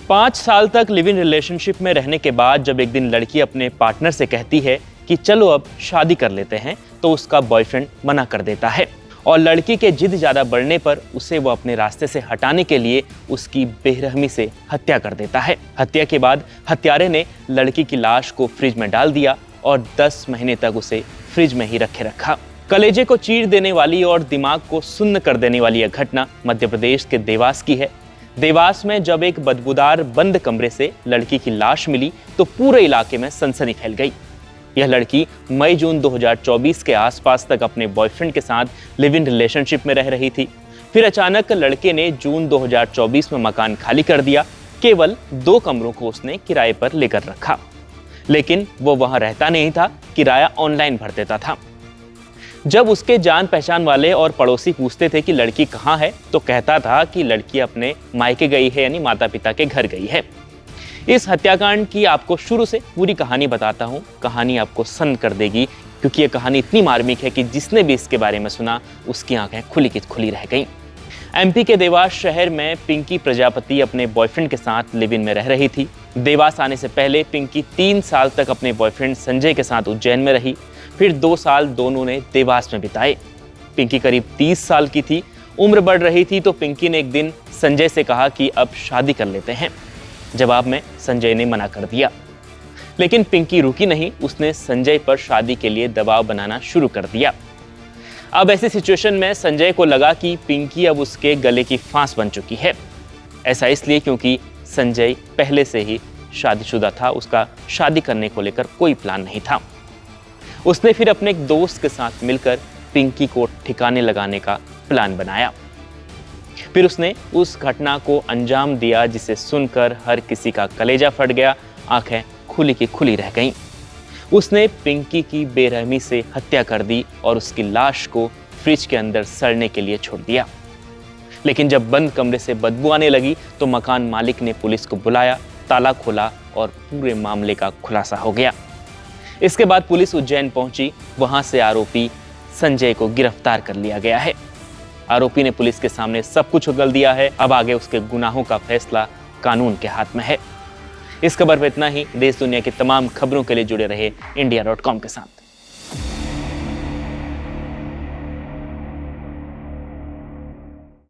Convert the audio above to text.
5 साल तक live in relationship में रहने के बाद जब एक दिन लड़की अपने पार्टनर से कहती है कि चलो अब शादी कर लेते हैं, तो उसका बॉयफ्रेंड मना कर देता है और लड़की के जिद ज़्यादा बढ़ने पर उसे वो अपने रास्ते से हटाने के लिए उसकी बेरहमी से हत्या कर देता है। हत्या के बाद हत्यारे ने लड़की की लाश को फ्रिज में डाल दिया और 10 महीने तक उसे फ्रिज में ही रखे रखा। कलेजे को चीर देने वाली और दिमाग को सुन्न कर देने वाली यह घटना मध्य प्रदेश के देवास की है। देवास में जब एक बदबूदार बंद कमरे से लड़की की लाश मिली तो पूरे इलाके में सनसनी फैल गई। यह लड़की मई-जून 2024 के आसपास तक अपने बॉयफ्रेंड के साथ लिव इन रिलेशनशिप में रह रही थी। फिर अचानक लड़के ने जून 2024 में मकान खाली कर दिया। केवल 2 कमरों को उसने किराए पर लेकर रखा, लेकिन वो वहां रहता नहीं था, किराया ऑनलाइन भर देता था। जब उसके जान पहचान वाले और पड़ोसी पूछते थे कि लड़की कहाँ है, तो कहता था कि लड़की अपने मायके गई है, यानी माता पिता के घर गई है। इस हत्याकांड की आपको शुरू से पूरी कहानी बताता हूँ। कहानी आपको सन्न कर देगी, क्योंकि यह कहानी इतनी मार्मिक है कि जिसने भी इसके बारे में सुना उसकी आंखें खुली की खुली रह गईं। एमपी के देवास शहर में पिंकी प्रजापति अपने बॉयफ्रेंड के साथ लिव इन में रह रही थी। देवास आने से पहले पिंकी 3 साल तक अपने बॉयफ्रेंड संजय के साथ उज्जैन में रही। फिर 2 साल दोनों ने देवास में बिताए। पिंकी करीब 30 साल की थी। उम्र बढ़ रही थी तो पिंकी ने एक दिन संजय से कहा कि अब शादी कर लेते हैं। जवाब में संजय ने मना कर दिया, लेकिन पिंकी रुकी नहीं। उसने संजय पर शादी के लिए दबाव बनाना शुरू कर दिया। अब ऐसी सिचुएशन में संजय को लगा कि पिंकी अब उसके गले की फांस बन चुकी है। ऐसा इसलिए क्योंकि संजय पहले से ही शादीशुदा था। उसका शादी करने को लेकर कोई प्लान नहीं था। उसने फिर अपने एक दोस्त के साथ मिलकर पिंकी को ठिकाने लगाने का प्लान बनाया। फिर उसने उस घटना को अंजाम दिया जिसे सुनकर हर किसी का कलेजा फट गया, आंखें खुली की खुली रह गईं। उसने पिंकी की बेरहमी से हत्या कर दी और उसकी लाश को फ्रिज के अंदर सड़ने के लिए छोड़ दिया। लेकिन जब बंद कमरे से बदबू आने लगी तो मकान मालिक ने पुलिस को बुलाया, ताला खोला और पूरे मामले का खुलासा हो गया। इसके बाद पुलिस उज्जैन पहुंची। वहां से आरोपी संजय को गिरफ्तार कर लिया गया है। आरोपी ने पुलिस के सामने सब कुछ उगल दिया है। अब आगे उसके गुनाहों का फैसला कानून के हाथ में है। इस खबर पर इतना ही। देश दुनिया की तमाम खबरों के लिए जुड़े रहे इंडिया.com के साथ।